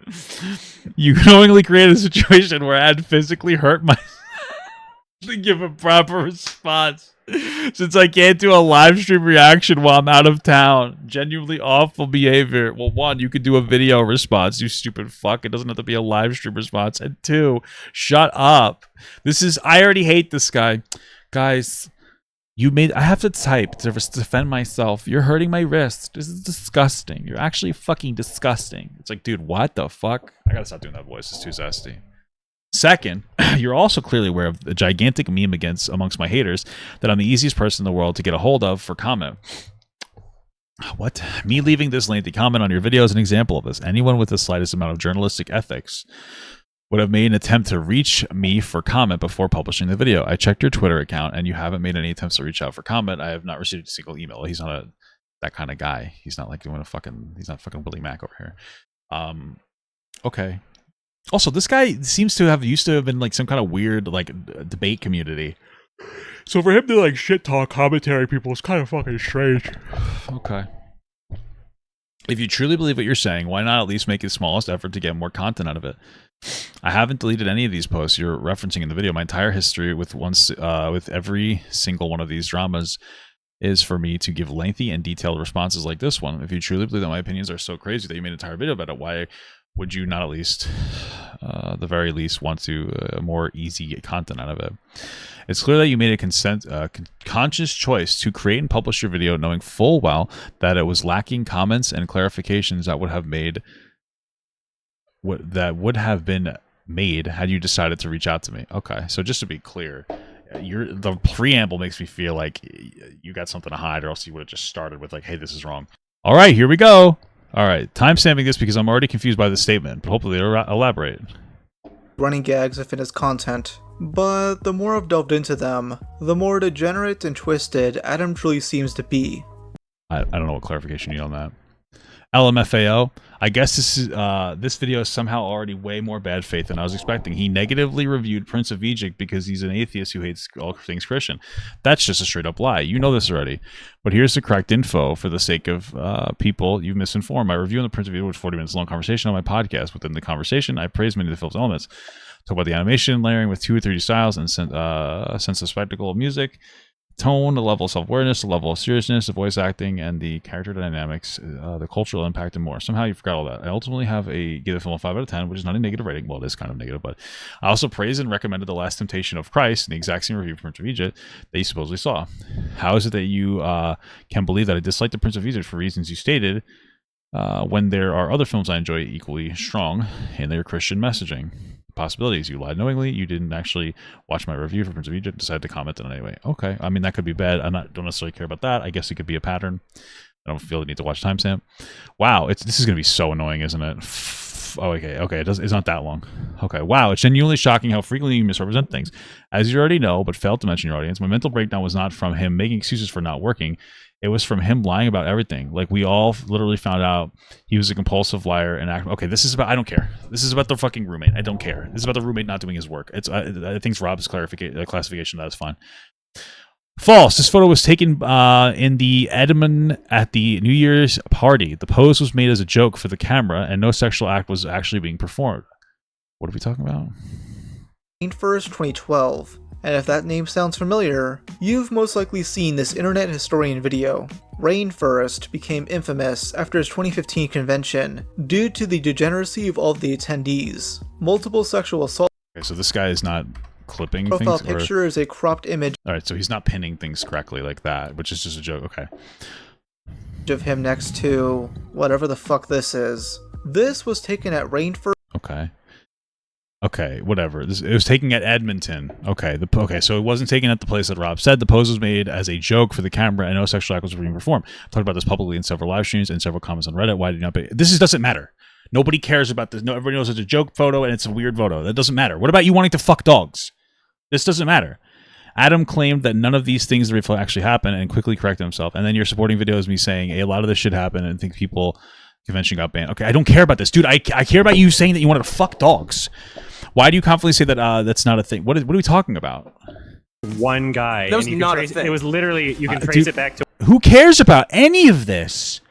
C: You knowingly created a situation where I had physically hurt myself to give a proper response. Since I can't do a live stream reaction while I'm out of town. Genuinely awful behavior. Well, 1, you could do a video response, you stupid fuck. It doesn't have to be a live stream response. And 2, shut up. I already hate this guy. Guys, I have to type to defend myself. You're hurting my wrist. This is disgusting. You're actually fucking disgusting. It's like, dude, what the fuck? I gotta stop doing that voice. It's too zesty. Second, you're also clearly aware of the gigantic meme amongst my haters that I'm the easiest person in the world to get a hold of for comment. What? Me leaving this lengthy comment on your video is an example of this. Anyone with the slightest amount of journalistic ethics would have made an attempt to reach me for comment before publishing the video. I checked your Twitter account and you haven't made any attempts to reach out for comment. I have not received a single email. He's not that kind of guy. He's not like doing he's not fucking Willie Mac over here. Okay. Also, this guy seems to have used to have been like some kind of weird like debate community. So for him to like shit talk commentary people is kind of fucking strange. Okay. If you truly believe what you're saying, why not at least make the smallest effort to get more content out of it? I haven't deleted any of these posts you're referencing in the video. My entire history with every single one of these dramas is for me to give lengthy and detailed responses like this one. If you truly believe that my opinions are so crazy that you made an entire video about it, why would you not at least, the very least, want to more easy get content out of it? It's clear that you made a conscious choice to create and publish your video knowing full well that it was lacking comments and clarifications that would have been made had you decided to reach out to me. Okay, so just to be clear, the preamble makes me feel like you got something to hide, or else you would have just started with like, hey, this is wrong. All right, here we go. All right, timestamping this because I'm already confused by the statement, but hopefully they'll elaborate.
A: Running gags within his content, but the more I've delved into them, the more degenerate and twisted Adam truly seems to be.
C: I don't know what clarification you need on that. LMFAO. I guess this video is somehow already way more bad faith than I was expecting. He negatively reviewed Prince of Egypt because he's an atheist who hates all things Christian. That's just a straight up lie. You know this already. But here's the correct info for the sake of people you've misinformed. My review on the Prince of Egypt was 40 minutes long conversation on my podcast. Within the conversation, I praised many of the film's elements. Talk about the animation, layering with 2 or 3 styles, and sense of spectacle of music, tone, the level of self-awareness, the level of seriousness, the voice acting, and the character dynamics, the cultural impact, and more. Somehow you forgot all that. I ultimately give the film a 5 out of 10, which is not a negative rating. Well, it is kind of negative, but I also praised and recommended The Last Temptation of Christ, the exact same review of Prince of Egypt that you supposedly saw. How is it that you can believe that I disliked The Prince of Egypt for reasons you stated when there are other films I enjoy equally strong in their Christian messaging? Possibilities. You lied knowingly. You didn't actually watch my review for Prince of Egypt. Decided to comment on it anyway. Okay. I mean, that could be bad. Don't necessarily care about that. I guess it could be a pattern. I don't feel the need to watch timestamp. Wow. This is going to be so annoying, isn't it? Oh, okay. It's not that long. Okay. Wow. It's genuinely shocking how frequently you misrepresent things. As you already know, but failed to mention your audience, my mental breakdown was not from him making excuses for not working. It was from him lying about everything. Like, we all literally found out he was a compulsive liar and okay, this is about, I don't care. This is about the fucking roommate. I don't care. This is about the roommate not doing his work. I think it's Rob's classification. That's fine. False. This photo was taken in the Edmund at the New Year's party. The pose was made as a joke for the camera, and no sexual act was actually being performed. What are we talking about?
A: Rain First 2012. And if that name sounds familiar, you've most likely seen this internet historian video. Rain First became infamous after his 2015 convention due to the degeneracy of all of the attendees. Multiple sexual assault.
C: Okay, so this guy is not clipping
A: profile
C: things?
A: Picture is a cropped image.
C: Alright, so he's not pinning things correctly like that, which is just a joke. Okay.
A: Of him next to whatever the fuck this is. This was taken at Rain First.
C: Okay, whatever. It was taken at Edmonton. Okay, so it wasn't taken at the place that Rob said. The pose was made as a joke for the camera, and no sexual act was being performed. I've talked about this publicly in several live streams and several comments on Reddit. Why did you not pay? Doesn't matter. Nobody cares about this. No, everybody knows it's a joke photo and it's a weird photo. That doesn't matter. What about you wanting to fuck dogs? This doesn't matter. Adam claimed that none of these things actually happen and quickly corrected himself. And then your supporting video is me saying, hey, a lot of this shit happened and think people convention got banned. Okay, I don't care about this. Dude, I care about you saying that you wanted to fuck dogs. Why do you confidently say that that's not a thing? What are we talking about?
D: One guy.
E: That was not a thing.
D: It was literally, you can trace it back to...
C: Who cares about any of this?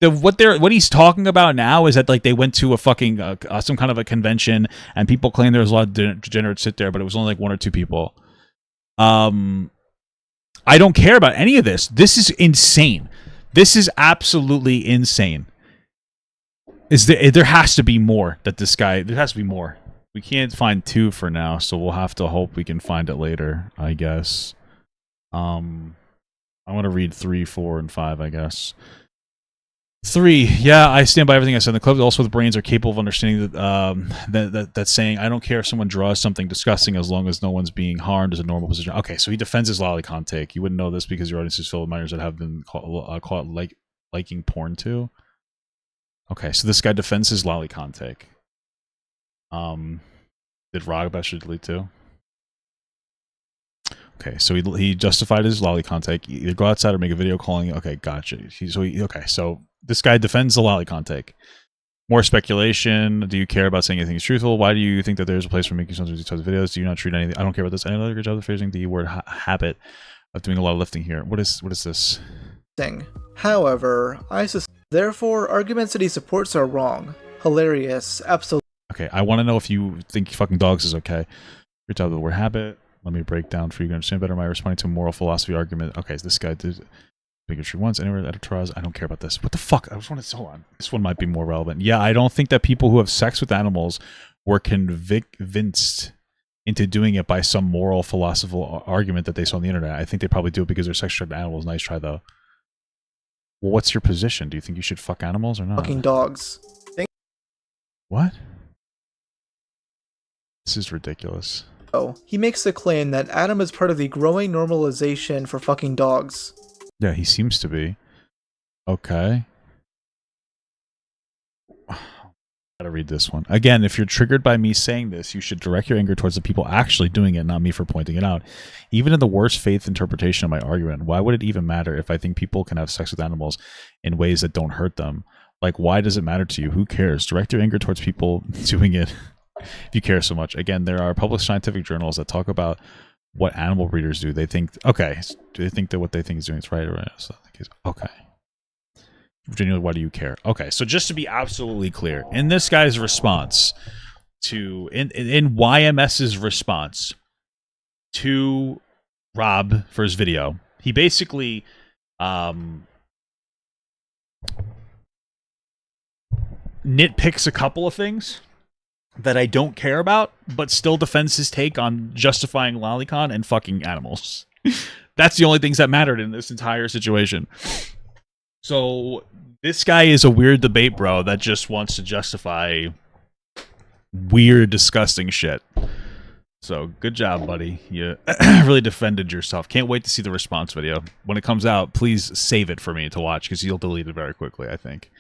C: What he's talking about now is that, like, they went to a fucking some kind of a convention and people claim there was a lot of degenerates sit there, but it was only like 1 or 2 people. I don't care about any of this. This is insane. This is absolutely insane. There has to be more that this guy... There has to be more. We can't find 2 for now, so we'll have to hope we can find it later, I guess. I want to read 3, 4, and 5, I guess. 3, yeah, I stand by everything I said. The clubs also with brains are capable of understanding that saying, I don't care if someone draws something disgusting as long as no one's being harmed is a normal position. Okay, so he defends his lolicon take. You wouldn't know this because your audience is filled with minors that have been caught liking porn too. Okay, so this guy defends his lolicon take. Did Rob actually delete too? Okay, so he justified his lolicon take. Either go outside or make a video calling. Okay, gotcha. So this guy defends the lolicon take. More speculation. Do you care about saying anything is truthful? Why do you think that there's a place for making some of these types of videos? Do you not treat anything? I don't care about this. Any other good job of phrasing the word habit of doing a lot of lifting here. What is this?
A: However, therefore, arguments that he supports are wrong. Hilarious. Absolutely.
C: Okay, I want to know if you think fucking dogs is okay. Good job with the word habit. Let me break down for you to understand better. My responding to a moral philosophy argument. Okay, so this guy did bigotry once. Anywhere editorials. I don't care about this. What the fuck? I just want to hold on. This one might be more relevant. Yeah, I don't think that people who have sex with animals were convinced into doing it by some moral philosophical argument that they saw on the internet. I think they probably do it because they're sexual animals. Nice try though. Well, what's your position? Do you think you should fuck animals or not?
A: Fucking dogs.
C: What? This is ridiculous.
A: He makes the claim that Adam is part of the growing normalization for fucking dogs.
C: Yeah, he seems to be. Okay. Gotta read this one. Again, if you're triggered by me saying this, you should direct your anger towards the people actually doing it, not me for pointing it out. Even in the worst faith interpretation of my argument, why would it even matter if I think people can have sex with animals in ways that don't hurt them? Like, why does it matter to you? Who cares? Direct your anger towards people doing it if you care so much. Again, there are published scientific journals that talk about what animal breeders do. They think, okay, do they think that what they think is doing is right or right? So, okay. Genuinely, why do you care? Okay, so just to be absolutely clear, in this guy's response to, in YMS's response to Rob for his video, he basically nitpicks a couple of things that I don't care about, but still defends his take on justifying lolicon and fucking animals. That's the only things that mattered in this entire situation. So this guy is a weird debate bro that just wants to justify weird, disgusting shit. So good job, buddy. You really defended yourself. Can't wait to see the response video. When it comes out, please save it for me to watch because you'll delete it very quickly, I think.